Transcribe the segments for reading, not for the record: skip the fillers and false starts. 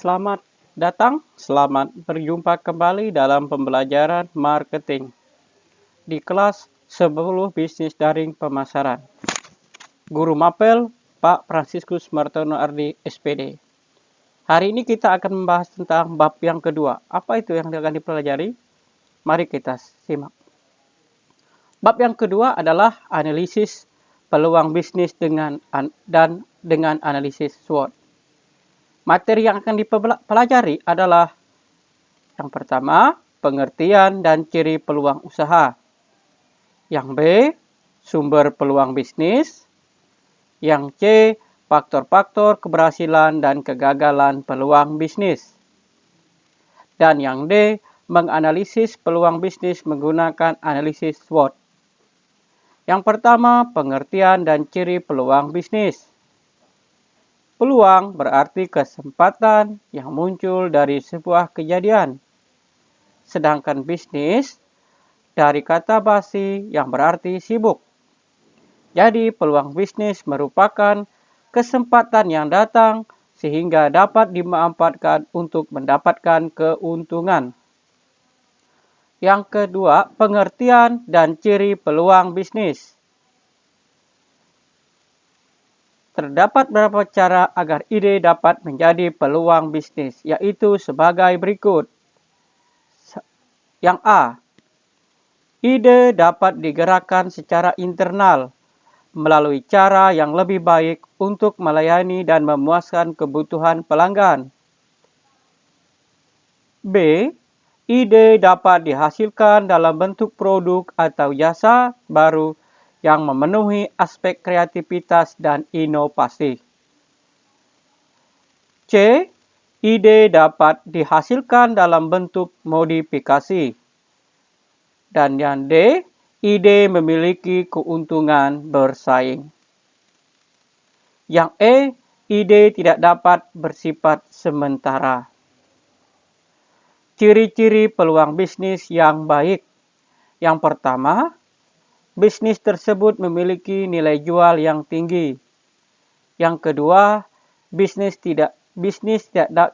Selamat datang, selamat berjumpa kembali dalam pembelajaran marketing di kelas 10 bisnis daring pemasaran. Guru Mapel, Pak Fransiskus Martono Ardi, SPD. Hari ini kita akan membahas tentang bab yang kedua. Apa itu yang akan dipelajari? Mari kita simak. Bab yang kedua adalah analisis peluang bisnis dengan analisis SWOT. Materi yang akan dipelajari adalah yang pertama, pengertian dan ciri peluang usaha. Yang B, sumber peluang bisnis. Yang C, faktor-faktor keberhasilan dan kegagalan peluang bisnis. Dan yang D, menganalisis peluang bisnis menggunakan analisis SWOT. Yang pertama, pengertian dan ciri peluang bisnis. Peluang berarti kesempatan yang muncul dari sebuah kejadian. Sedangkan bisnis dari kata basi yang berarti sibuk. Jadi peluang bisnis merupakan kesempatan yang datang sehingga dapat dimanfaatkan untuk mendapatkan keuntungan. Yang kedua, pengertian dan ciri peluang bisnis. Terdapat beberapa cara agar ide dapat menjadi peluang bisnis, yaitu sebagai berikut. Yang A, ide dapat digerakkan secara internal melalui cara yang lebih baik untuk melayani dan memuaskan kebutuhan pelanggan. B, ide dapat dihasilkan dalam bentuk produk atau jasa baru yang memenuhi aspek kreativitas dan inovasi. C, ide dapat dihasilkan dalam bentuk modifikasi. Dan yang D, ide memiliki keuntungan bersaing. Yang E, ide tidak dapat bersifat sementara. Ciri-ciri peluang bisnis yang baik. Yang pertama, bisnis tersebut memiliki nilai jual yang tinggi. Yang kedua, bisnis tidak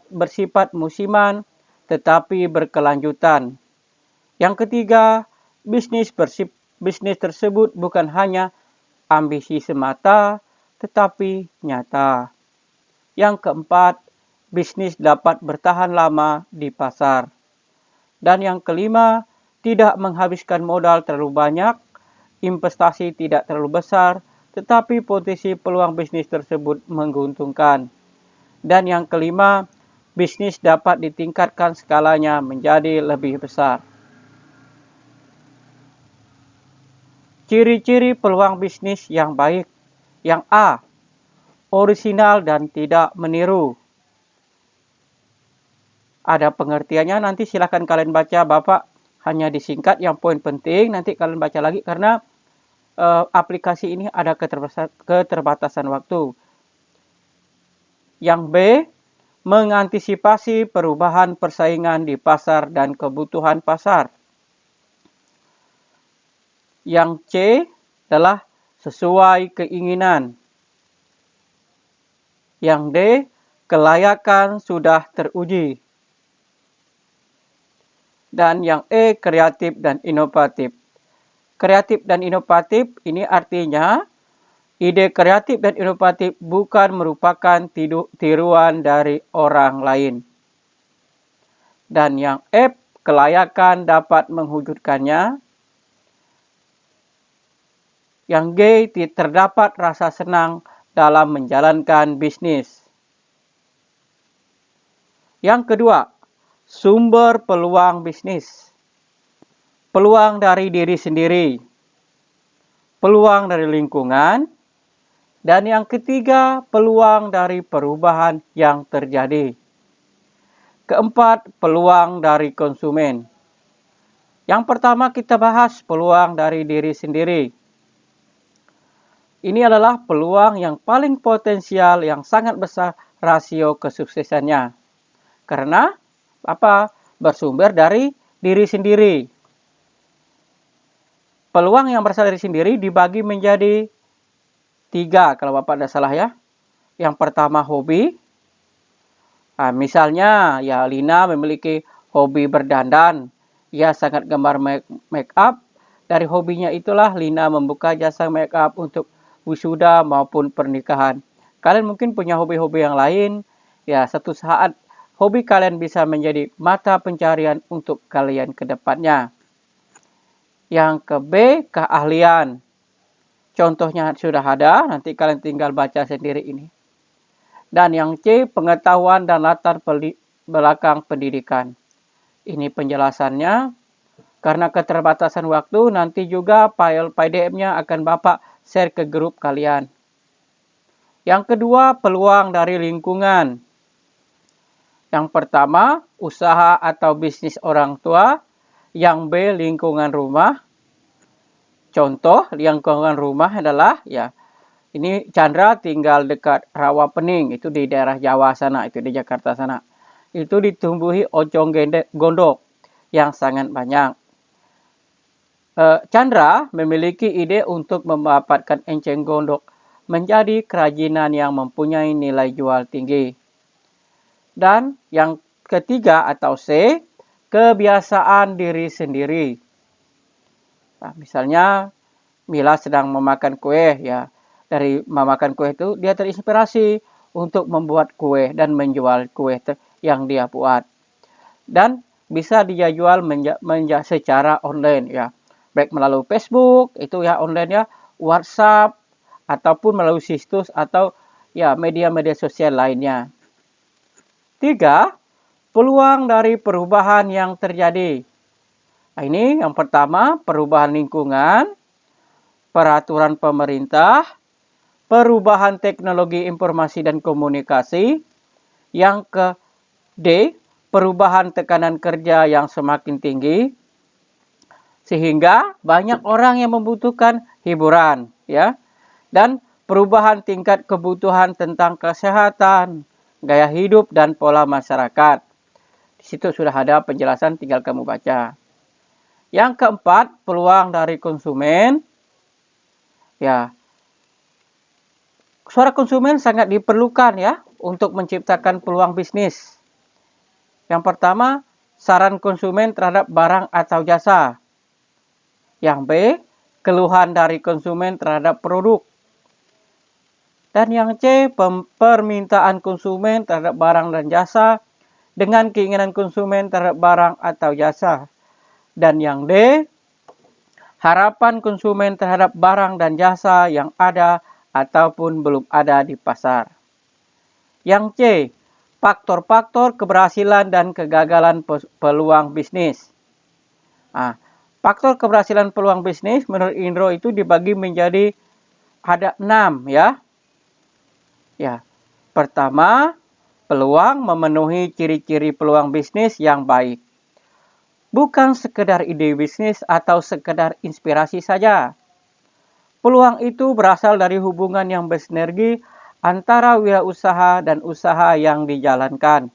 bersifat musiman tetapi berkelanjutan. Yang ketiga, bisnis tersebut bukan hanya ambisi semata tetapi nyata. Yang keempat, bisnis dapat bertahan lama di pasar. Dan yang kelima, tidak menghabiskan modal terlalu banyak, investasi tidak terlalu besar, tetapi potensi peluang bisnis tersebut menguntungkan. Dan yang kelima, bisnis dapat ditingkatkan skalanya menjadi lebih besar. Ciri-ciri peluang bisnis yang baik. Yang A, orisinal dan tidak meniru. Ada pengertiannya, nanti silakan kalian baca, Bapak hanya disingkat yang poin penting, nanti kalian baca lagi karena aplikasi ini ada keterbatasan waktu. Yang B, mengantisipasi perubahan persaingan di pasar dan kebutuhan pasar. Yang C adalah sesuai keinginan. Yang D, kelayakan sudah teruji. Dan yang E, kreatif dan inovatif. Kreatif dan inovatif ini artinya ide kreatif dan inovatif bukan merupakan tiruan dari orang lain. Dan yang F, kelayakan dapat mewujudkannya. Yang G, terdapat rasa senang dalam menjalankan bisnis. Yang kedua, sumber peluang bisnis. Peluang dari diri sendiri, peluang dari lingkungan, dan yang ketiga, peluang dari perubahan yang terjadi. Keempat, peluang dari konsumen. Yang pertama kita bahas peluang dari diri sendiri. Ini adalah peluang yang paling potensial, yang sangat besar rasio kesuksesannya. Karena apa? Bersumber dari diri sendiri. Peluang yang berasal dari sendiri dibagi menjadi 3 kalau Bapak tidak salah ya. Yang pertama hobi, Misalnya, ya Lina memiliki hobi berdandan. Ia sangat gemar make up. Dari hobinya itulah Lina membuka jasa make up untuk wisuda maupun pernikahan. Kalian mungkin punya hobi-hobi yang lain. Ya, satu saat hobi kalian bisa menjadi mata pencarian untuk kalian ke depannya. Yang ke B, keahlian. Contohnya sudah ada, nanti kalian tinggal baca sendiri ini. Dan yang C, pengetahuan dan latar belakang pendidikan. Ini penjelasannya. Karena keterbatasan waktu, nanti juga file PDF-nya akan Bapak share ke grup kalian. Yang kedua, peluang dari lingkungan. Yang pertama, usaha atau bisnis orang tua. Yang B, lingkungan rumah. Contoh, lingkungan rumah adalah, ya, ini Chandra tinggal dekat Rawapening, itu di daerah Jawa sana, itu di Jakarta sana. Itu ditumbuhi ocong gondok yang sangat banyak. Chandra memiliki ide untuk memanfaatkan enceng gondok menjadi kerajinan yang mempunyai nilai jual tinggi. Dan yang ketiga atau C, kebiasaan diri sendiri. Nah, misalnya Mila sedang memakan kue, ya. Dari memakan kue itu dia terinspirasi untuk membuat kue dan menjual kue yang dia buat. Dan bisa dia jual secara online, ya. Baik melalui Facebook, itu ya online ya, WhatsApp, ataupun melalui situs atau ya media-media sosial lainnya. 3. Peluang dari perubahan yang terjadi. Nah, ini yang pertama, perubahan lingkungan, peraturan pemerintah, perubahan teknologi informasi dan komunikasi. Yang ke D, perubahan tekanan kerja yang semakin tinggi, sehingga banyak orang yang membutuhkan hiburan, ya. Dan perubahan tingkat kebutuhan tentang kesehatan, gaya hidup, dan pola masyarakat. Di situ sudah ada penjelasan, tinggal kamu baca. Yang keempat, peluang dari konsumen. Ya, suara konsumen sangat diperlukan ya untuk menciptakan peluang bisnis. Yang pertama, saran konsumen terhadap barang atau jasa. Yang B, keluhan dari konsumen terhadap produk. Dan yang C, permintaan konsumen terhadap barang dan jasa dengan keinginan konsumen terhadap barang atau jasa. Dan yang D, harapan konsumen terhadap barang dan jasa yang ada ataupun belum ada di pasar. Yang C, faktor-faktor keberhasilan dan kegagalan peluang bisnis. Faktor keberhasilan peluang bisnis menurut Indro itu dibagi menjadi ada 6 ya. Ya. Pertama, peluang memenuhi ciri-ciri peluang bisnis yang baik. Bukan sekedar ide bisnis atau sekedar inspirasi saja. Peluang itu berasal dari hubungan yang bersinergi antara wirausaha dan usaha yang dijalankan,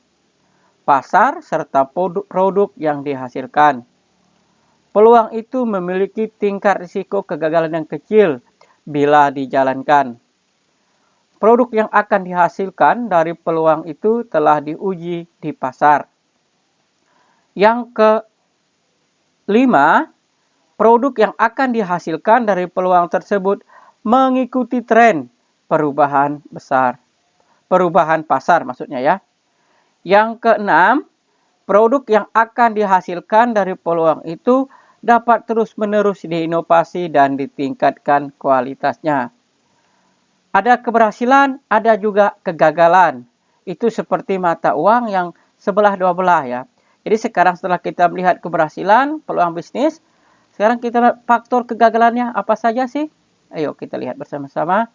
pasar serta produk yang dihasilkan. Peluang itu memiliki tingkat risiko kegagalan yang kecil bila dijalankan. Produk yang akan dihasilkan dari peluang itu telah diuji di pasar. Yang kelima, produk yang akan dihasilkan dari peluang tersebut mengikuti tren perubahan pasar maksudnya ya. Yang keenam, produk yang akan dihasilkan dari peluang itu dapat terus-menerus diinovasi dan ditingkatkan kualitasnya. Ada keberhasilan, ada juga kegagalan. Itu seperti mata uang yang sebelah dua belah ya. Jadi sekarang setelah kita melihat keberhasilan, peluang bisnis, sekarang kita lihat faktor kegagalannya apa saja sih? Ayo kita lihat bersama-sama.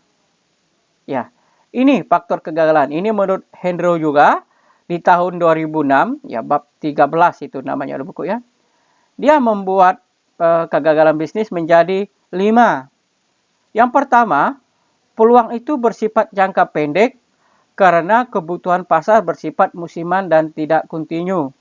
Ya, ini faktor kegagalan. Ini menurut Hendro juga di tahun 2006, ya bab 13 itu namanya buku ya. Dia membuat kegagalan bisnis menjadi 5. Yang pertama, peluang itu bersifat jangka pendek karena kebutuhan pasar bersifat musiman dan tidak kontinu.